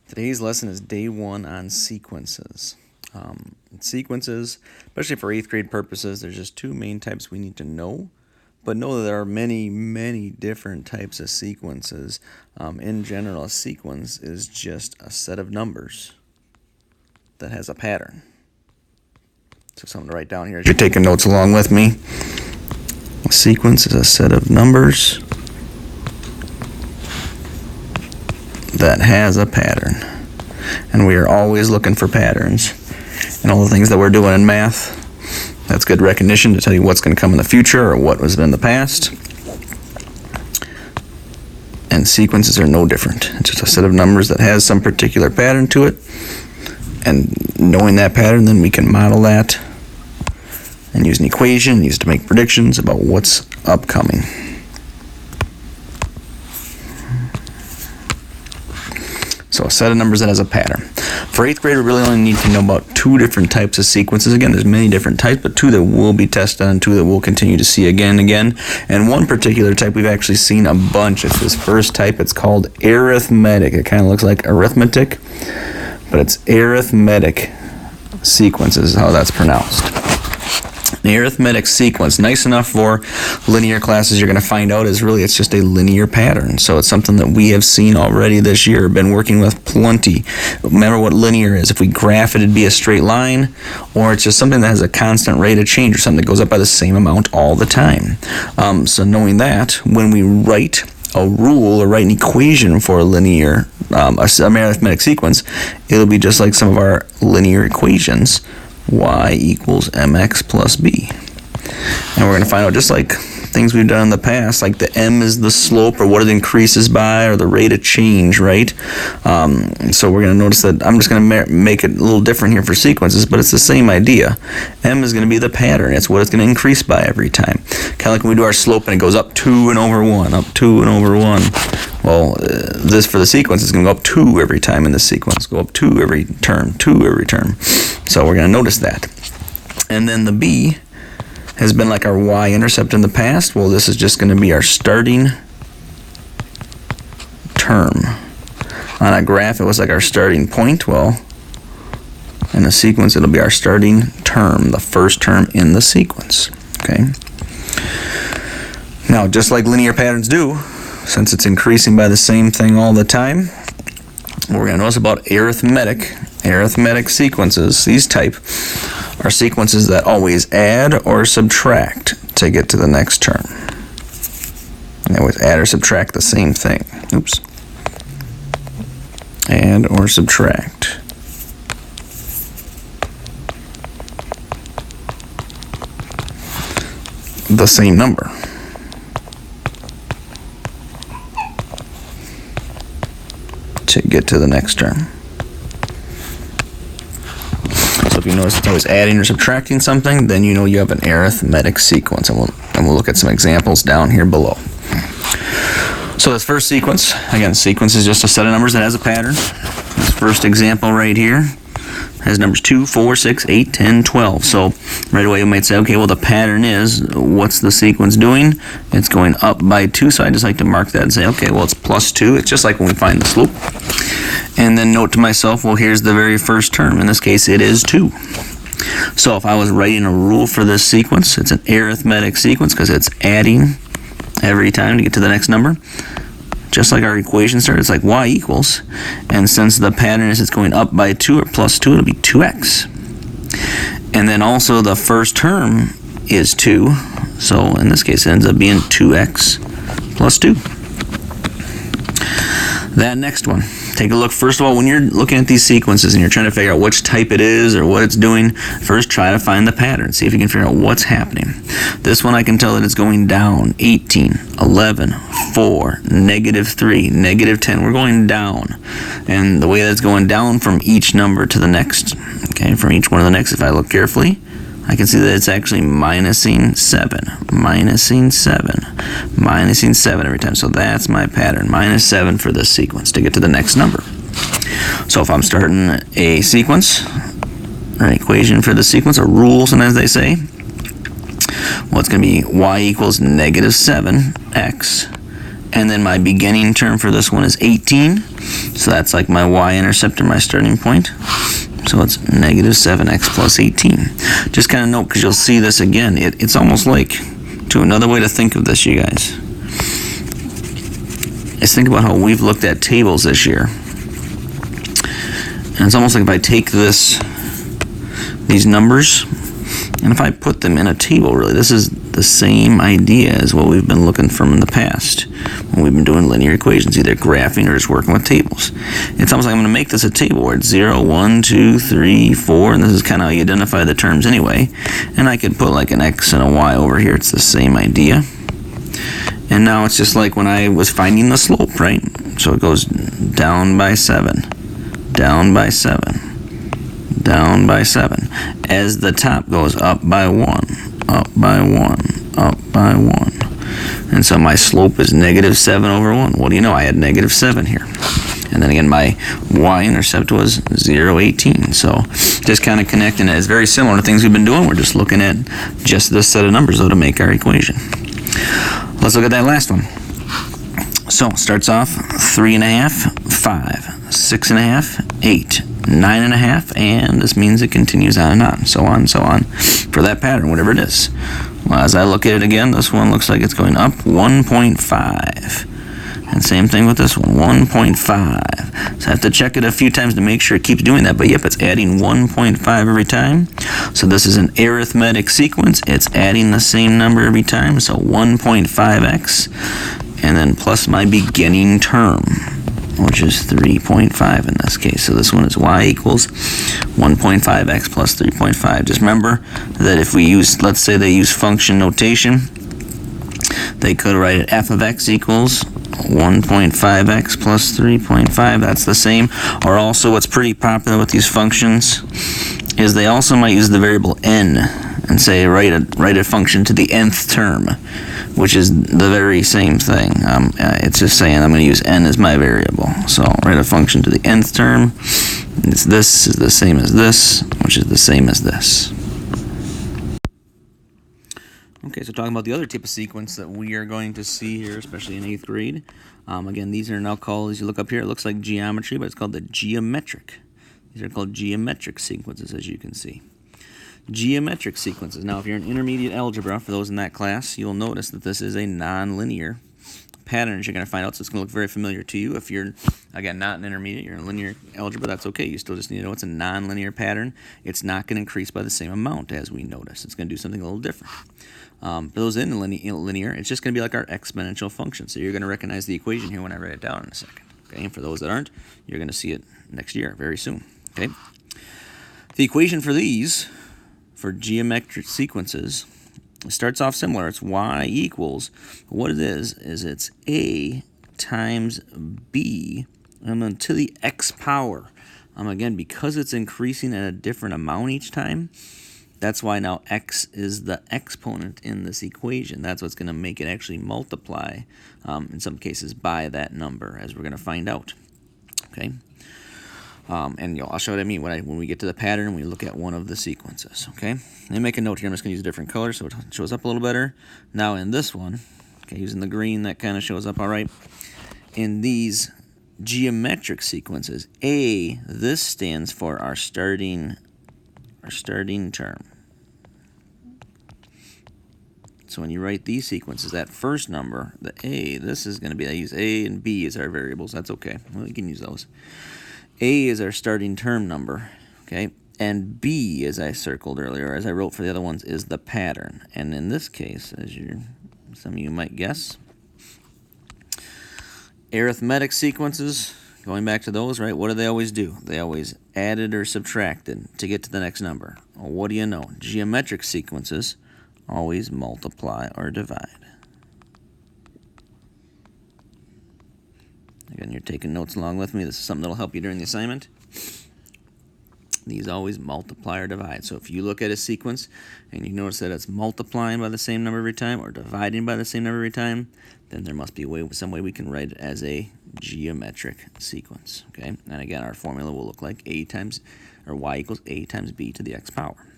Today's lesson is day 1 on sequences. Sequences, especially for 8th grade purposes, there's just 2 main types we need to know. But know that there are many, many different types of sequences. In general, a sequence is just a set of numbers that has a pattern. So something to write down here as you're taking notes along with me. A sequence is a set of numbers that has a pattern. And we are always looking for patterns in all the things that we're doing in math. That's good recognition to tell you what's going to come in the future or what was in the past. And sequences are no different. It's just a set of numbers that has some particular pattern to it. And knowing that pattern, then we can model that and use an equation, use it to make predictions about what's upcoming. So a set of numbers that has a pattern. For 8th grade, we really only need to know about 2 different types of sequences. Again, there's many different types, but 2 that will be tested and 2 that we'll continue to see again and again. And one particular type we've actually seen a bunch. It's this first type. It's called arithmetic. It kind of looks like arithmetic, but it's arithmetic sequences is how that's pronounced. The arithmetic sequence, nice enough for linear classes, you're going to find out is really it's just a linear pattern. So it's something that we have seen already this year, been working with plenty. Remember what linear is. If we graph it, it'd be a straight line, or it's just something that has a constant rate of change or something that goes up by the same amount all the time. So knowing that, when we write a rule or write an equation for a linear, arithmetic sequence, it'll be just like some of our linear equations. Y equals mx plus b. And we're going to find out, just like things we've done in the past, like the m is the slope or what it increases by or the rate of change, right? So we're going to notice that I'm just going to make it a little different here for sequences, but it's the same idea. M is going to be the pattern. It's what it's going to increase by every time. Kind of like when we do our slope and it goes up 2 and over 1, up 2 and over 1. Well, this for the sequence is going to go up 2 every time in this sequence. Go up 2 every term, 2 every term. So we're going to notice that. And then the B has been like our y-intercept in the past. Well, this is just going to be our starting term. On a graph, it was like our starting point. Well, in a sequence, it'll be our starting term, the first term in the sequence. Okay. Now, just like linear patterns do, since it's increasing by the same thing all the time, what we're going to notice about arithmetic sequences, these type, are sequences that always add or subtract to get to the next term. They always add or subtract the same thing. Oops. Add or subtract. The same number. To get to the next term. So if you notice it's always adding or subtracting something, then you know you have an arithmetic sequence, and we'll look at some examples down here below. So this first sequence, again, sequence is just a set of numbers that has a pattern. This first example right here has numbers 2, 4, 6, 8, 10, 12. So right away you might say, okay, well the pattern is, what's the sequence doing? It's going up by 2, so I just like to mark that and say, okay, well it's plus 2. It's just like when we find the slope. And then note to myself, well here's the very first term. In this case it is 2. So if I was writing a rule for this sequence, it's an arithmetic sequence because it's adding every time to get to the next number. Just like our equation started, it's like y equals, and since the pattern is it's going up by 2 or plus 2, it'll be 2x. And then also the first term is 2, so in this case it ends up being 2x plus 2. That next one, take a look. First of all, when you're looking at these sequences and you're trying to figure out which type it is or what it's doing, first try to find the pattern. See if you can figure out what's happening. This one I can tell that it's going down. 18, 11, 4, negative 3, negative 10. We're going down. And the way that's going down from each number to the next, okay, from each one of the next, if I look carefully, I can see that it's actually minusing 7 every time. So that's my pattern, minus 7 for this sequence to get to the next number. So if I'm starting a sequence, or an equation for the sequence, a rule, sometimes they say, well, it's going to be y equals negative 7x And then my beginning term for this one is 18. So that's like my y-intercept or my starting point. So it's negative 7x plus 18. Just kind of note, because you'll see this again. It's almost like, to another way to think of this, you guys, is think about how we've looked at tables this year. And it's almost like if I take these numbers, and if I put them in a table, really, this is the same idea as what we've been looking from in the past when we've been doing linear equations, either graphing or just working with tables. It's almost like I'm going to make this a table where it's 0, 1, 2, 3, 4, and this is kind of how you identify the terms anyway. And I could put like an x and a y over here. It's the same idea. And now it's just like when I was finding the slope, right? So it goes down by 7, down by 7, down by 7, as the top goes up by 1, up by 1, up by 1. And so my slope is negative 7 over 1. What do you know? I had negative 7 here. And then again, my y-intercept was 0, 18. So just kind of connecting it. It's very similar to things we've been doing. We're just looking at just this set of numbers, though, to make our equation. Let's look at that last one. So it starts off 3.5, 5, 6.5, 8, 9.5, and this means it continues on and on, so on, so on, for that pattern, whatever it is. Well, as I look at it again, this one looks like it's going up 1.5. And same thing with this one, 1.5. So I have to check it a few times to make sure it keeps doing that. But yep, it's adding 1.5 every time. So this is an arithmetic sequence. It's adding the same number every time. So 1.5x. And then plus my beginning term, which is 3.5 in this case. So this one is y equals 1.5x plus 3.5. Just remember that if we use, let's say they use function notation, they could write it f of x equals 1.5x plus 3.5. That's the same. Or also what's pretty popular with these functions is they also might use the variable n and say write a function to the nth term, which is the very same thing. It's just saying I'm going to use n as my variable. So write a function to the nth term. This is the same as this, which is the same as this. Okay, so talking about the other type of sequence that we are going to see here, especially in 8th grade. Again, these are now called, as you look up here, it looks like geometry, but it's called the geometric. These are called geometric sequences, as you can see. Geometric sequences. Now, if you're in intermediate algebra, for those in that class, you'll notice that this is a nonlinear pattern as you're going to find out, so it's going to look very familiar to you. If you're, again, not in intermediate, you're in linear algebra, that's okay. You still just need to know it's a nonlinear pattern. It's not going to increase by the same amount, as we notice. It's going to do something a little different. For those in linear, it's just going to be like our exponential function. So you're going to recognize the equation here when I write it down in a second. Okay, and for those that aren't, you're going to see it next year, very soon. Okay, the equation for these, for geometric sequences, starts off similar. It's y equals, what it is it's a times b to the x power. Again, because it's increasing at a different amount each time, that's why now x is the exponent in this equation. That's what's going to make it actually multiply, in some cases, by that number, as we're going to find out. Okay? And I'll show what I mean when we get to the pattern and we look at one of the sequences. Okay? Let me make a note here. I'm just going to use a different color so it shows up a little better. Now in this one, okay, using the green, that kind of shows up all right. In these geometric sequences, A, this stands for our starting term. So when you write these sequences, that first number, the A, this is going to be, I use A and B as our variables. That's okay. Well, you can use those. A is our starting term number, okay? And B, as I circled earlier, as I wrote for the other ones, is the pattern. And in this case, as some of you might guess, arithmetic sequences, going back to those, right, what do they always do? They always added or subtracted to get to the next number. Well, what do you know? Geometric sequences always multiply or divide. Again, you're taking notes along with me. This is something that'll help you during the assignment. These always multiply or divide. So if you look at a sequence and you notice that it's multiplying by the same number every time or dividing by the same number every time, then there must be some way we can write it as a geometric sequence. Okay? And again, our formula will look like y equals a times b to the x power.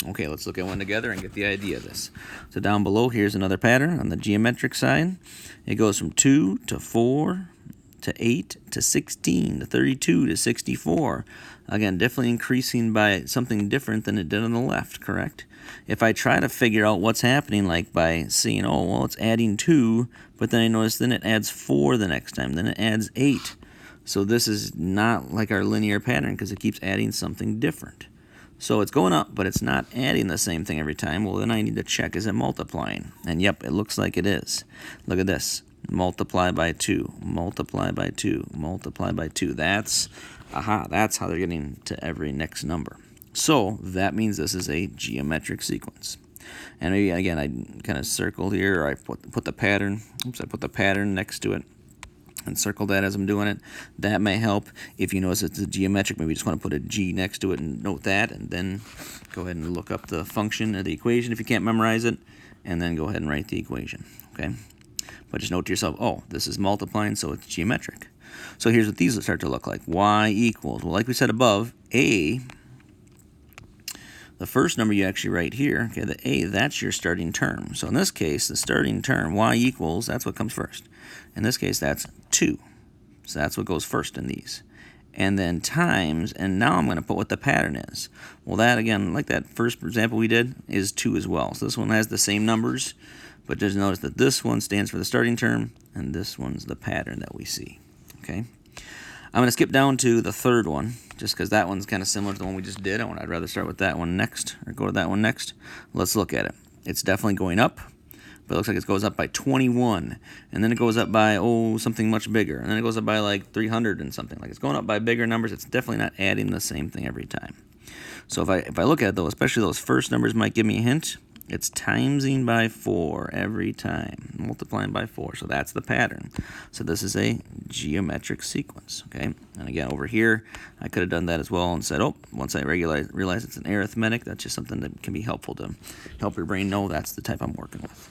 Okay, let's look at one together and get the idea of this. So down below, here's another pattern on the geometric side. It goes from 2 to 4 to 8 to 16 to 32 to 64. Again, definitely increasing by something different than it did on the left, correct? If I try to figure out what's happening, like by seeing, oh, well, it's adding 2, but then I notice then it adds 4 the next time, then it adds 8. So this is not like our linear pattern because it keeps adding something different. So it's going up, but it's not adding the same thing every time. Well, then I need to check, is it multiplying? And yep, it looks like it is. Look at this. Multiply by 2, multiply by 2, multiply by 2. That's how they're getting to every next number. So that means this is a geometric sequence. And maybe, again, I kind of circled here, or I put the pattern. Oops, I put the pattern next to it and circle that as I'm doing it. That may help. If you notice it's a geometric, maybe you just want to put a G next to it and note that, and then go ahead and look up the function of the equation if you can't memorize it, and then go ahead and write the equation, okay? But just note to yourself, oh, this is multiplying, so it's geometric. So here's what these will start to look like. Y equals, well, like we said above, A, the first number you actually write here, okay, the A, that's your starting term. So in this case, the starting term, Y equals, that's what comes first. In this case, that's 2. So that's what goes first in these. And then times, and now I'm going to put what the pattern is. Well, that, again, like that first example we did, is 2 as well. So this one has the same numbers, but just notice that this one stands for the starting term, and this one's the pattern that we see, okay? I'm going to skip down to the third one, just because that one's kind of similar to the one we just did. I'd rather start with that one next, or go to that one next. Let's look at it. It's definitely going up, but it looks like it goes up by 21, and then it goes up by, oh, something much bigger, and then it goes up by like 300 and something. Like it's going up by bigger numbers. It's definitely not adding the same thing every time. So if I look at it, though, especially those first numbers might give me a hint. It's timesing by 4 every time, multiplying by 4. So that's the pattern. So this is a geometric sequence, okay? And again, over here, I could have done that as well and said, oh, once I realize it's an arithmetic, that's just something that can be helpful to help your brain know that's the type I'm working with.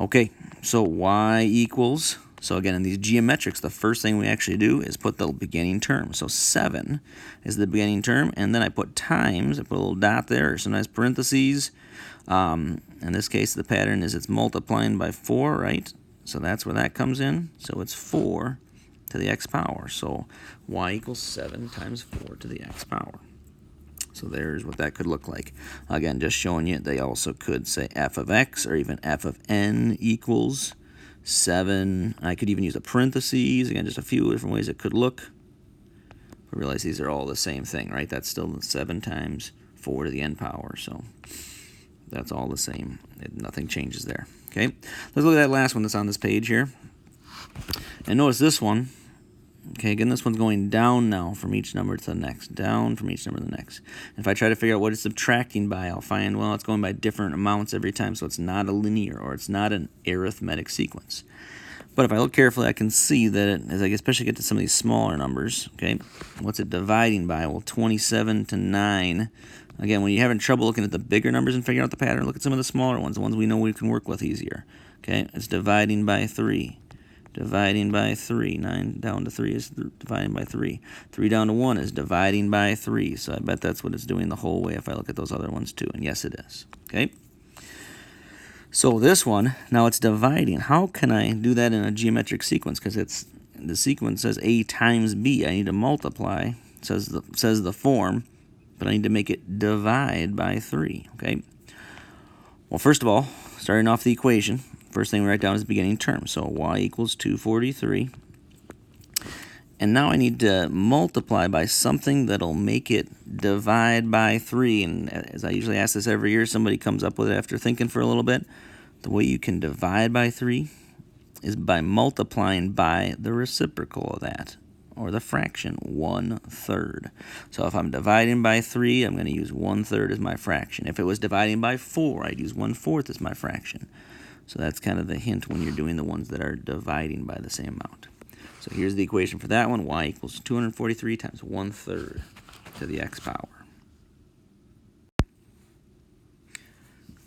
Okay, so Y equals, so again, in these geometrics, the first thing we actually do is put the beginning term. So 7 is the beginning term, and then I put times, I put a little dot there, or sometimes parentheses. In this case, the pattern is it's multiplying by 4, right? So that's where that comes in. So it's 4 to the x power. So Y equals 7 times 4 to the x power. So there's what that could look like. Again, just showing you, they also could say f of x, or even f of n equals 7. I could even use a parentheses. Again, just a few different ways it could look. But realize these are all the same thing, right? That's still 7 times 4 to the n power. So that's all the same. Nothing changes there. Okay, let's look at that last one that's on this page here. And notice this one. Okay, again, this one's going down now from each number to the next. Down from each number to the next. And if I try to figure out what it's subtracting by, I'll find, well, it's going by different amounts every time, so it's not a linear, or it's not an arithmetic sequence. But if I look carefully, I can see that as I especially get to some of these smaller numbers, okay, what's it dividing by? Well, 27 to 9. Again, when you're having trouble looking at the bigger numbers and figuring out the pattern, look at some of the smaller ones, the ones we know we can work with easier. Okay, it's dividing by 3. Dividing by 3. 9 down to 3 is dividing by 3. 3 down to 1 is dividing by 3. So I bet that's what it's doing the whole way if I look at those other ones too. And yes, it is. Okay. So this one, now it's dividing. How can I do that in a geometric sequence? Because the sequence says A times B. I need to multiply. It says the form, but I need to make it divide by 3. Okay. Well, first of all, starting off the equation, first thing we write down is the beginning term. So Y equals 243. And now I need to multiply by something that'll make it divide by 3. And as I usually ask this every year, somebody comes up with it after thinking for a little bit. The way you can divide by 3 is by multiplying by the reciprocal of that, or the fraction, 1/3. So if I'm dividing by 3, I'm going to use 1/3 as my fraction. If it was dividing by 4, I'd use 1/4 as my fraction. So that's kind of the hint when you're doing the ones that are dividing by the same amount. So here's the equation for that one. Y equals 243 times 1/3 to the x power.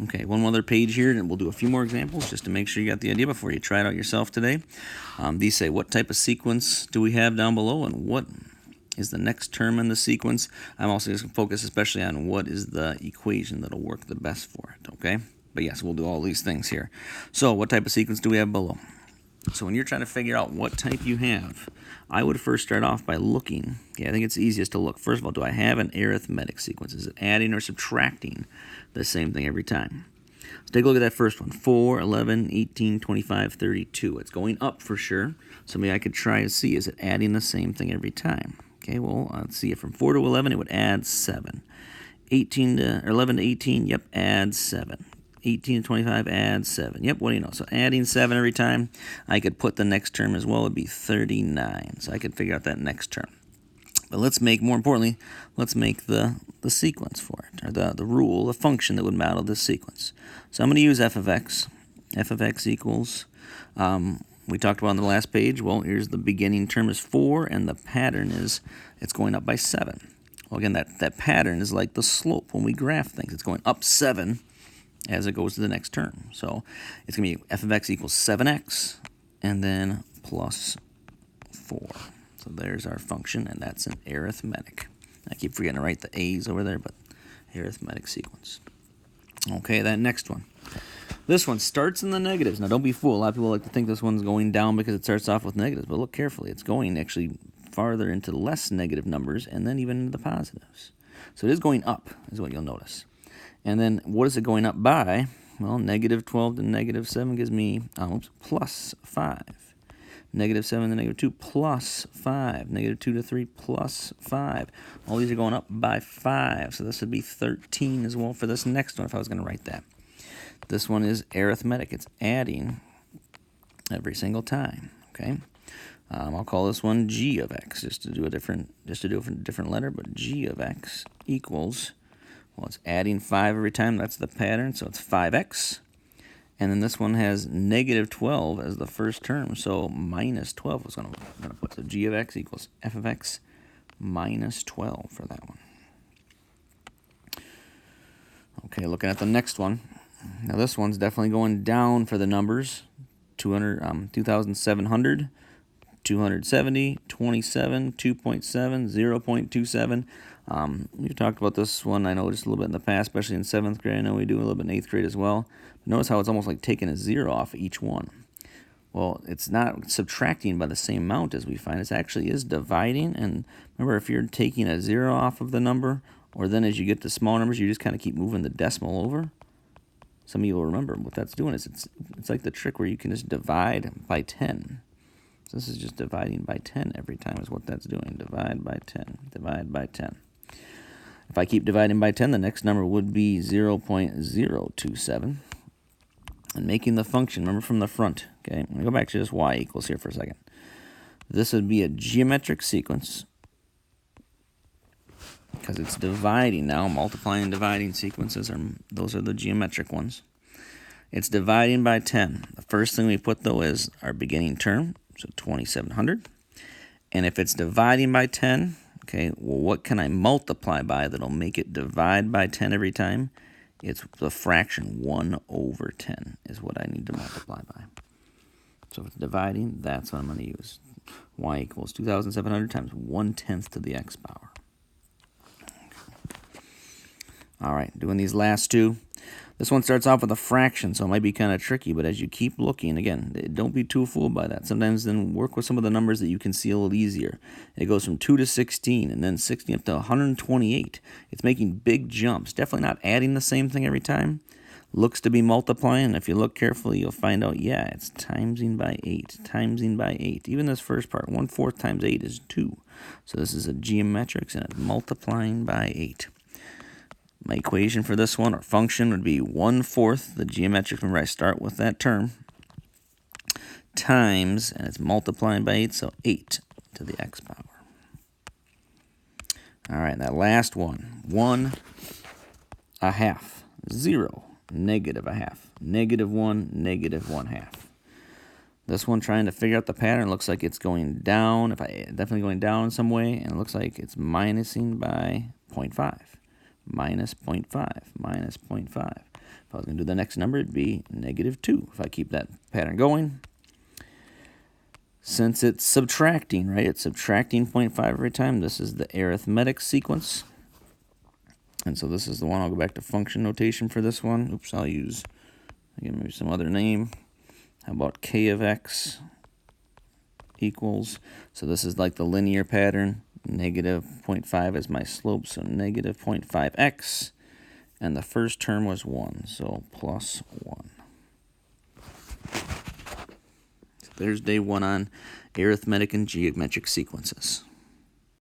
Okay, one other page here, and we'll do a few more examples just to make sure you got the idea before you try it out yourself today. These say, what type of sequence do we have down below, and what is the next term in the sequence. I'm also going to focus especially on what is the equation that'll work the best for it, okay? But yes, we'll do all these things here. So what type of sequence do we have below? So when you're trying to figure out what type you have, I would first start off by looking. Okay, I think it's easiest to look. First of all, do I have an arithmetic sequence? Is it adding or subtracting the same thing every time? Let's take a look at that first one. 4, 11, 18, 25, 32. It's going up for sure. So maybe I could try to see, is it adding the same thing every time? Okay, well, let's see. From 4 to 11, it would add 7. 11 to 18, yep, add 7. 18 to 25, add 7. Yep, what do you know? So adding 7 every time, I could put the next term as well. It would be 39. So I could figure out that next term. But let's make, more importantly, let's make the sequence for it, or the rule, the function that would model this sequence. So I'm going to use f of x. F of x equals, we talked about on the last page, well, here's the beginning term is 4, and the pattern is it's going up by 7. Well, again, that pattern is like the slope when we graph things. It's going up 7 as it goes to the next term. So it's going to be f of x equals 7x, and then plus 4. So there's our function, and that's an arithmetic. I keep forgetting to write the A's over there, but arithmetic sequence. Okay, that next one. This one starts in the negatives. Now, don't be fooled. A lot of people like to think this one's going down because it starts off with negatives, but look carefully. It's going actually farther into less negative numbers and then even into the positives. So it is going up, is what you'll notice. And then what is it going up by? Well, negative 12 to negative 7 gives me plus 5. Negative 7 to negative 2 plus 5. Negative 2 to 3 plus 5. All these are going up by 5. So this would be 13 as well for this next one if I was going to write that. This one is arithmetic. It's adding every single time. Okay. I'll call this one g of x just to do a different letter. But g of x equals, well, it's adding 5 every time. That's the pattern. So it's 5x. And then this one has negative 12 as the first term, so minus 12 is going to put. So g of x equals f of x minus 12 for that one. Okay, looking at the next one. Now this one's definitely going down for the numbers. 2,700, 270, 27, 2.7, 0.27. We've talked about this one, I know, just a little bit in the past, especially in 7th grade. I know we do a little bit in 8th grade as well. But notice how it's almost like taking a 0 off each one. Well, it's not subtracting by the same amount as we find. It actually is dividing. And remember, if you're taking a 0 off of the number, or then as you get to small numbers, you just kind of keep moving the decimal over. Some of you will remember what that's doing is it's like the trick where you can just divide by 10. So this is just dividing by 10 every time is what that's doing. Divide by 10. Divide by 10. If I keep dividing by 10, the next number would be 0.027. And making the function, remember from the front, okay? I'm going to go back to just y equals here for a second. This would be a geometric sequence because it's dividing now. Multiplying and dividing sequences, those are the geometric ones. It's dividing by 10. The first thing we put, though, is our beginning term, so 2,700. And if it's dividing by 10, okay, well, what can I multiply by that'll make it divide by 10 every time? It's the fraction 1 over 10 is what I need to multiply by. So if it's dividing, that's what I'm going to use. Y equals 2,700 times 1/10 to the x power. All right, doing these last two. This one starts off with a fraction, so it might be kind of tricky, but as you keep looking, again, don't be too fooled by that. Sometimes then work with some of the numbers that you can see a little easier. It goes from 2 to 16, and then 16 up to 128. It's making big jumps. Definitely not adding the same thing every time. Looks to be multiplying, and if you look carefully, you'll find out, yeah, it's timesing by 8, timesing by 8. Even this first part, 1/4 times 8 is 2. So this is a geometrics, and it's multiplying by 8. My equation for this one, or function, would be 1/4, the geometric, remember I start with that term, times, and it's multiplying by 8, so 8 to the x power. All right, that last one, 1/2, 0, -1/2, -1, -1/2. This one, trying to figure out the pattern, looks like it's going down, definitely going down in some way, and it looks like it's minusing by 0.5. Minus 0.5, minus 0.5. If I was going to do the next number, it'd be -2. If I keep that pattern going, Since it's subtracting, right? It's subtracting 0.5 every time. This is the arithmetic sequence. And so this is the one. I'll go back to function notation for this one. Oops, I'll use, again, maybe some other name. How about k of x equals, so this is like the linear pattern. Negative 0.5 is my slope, so negative 0.5x. And the first term was 1, so plus 1. So there's day 1 on arithmetic and geometric sequences.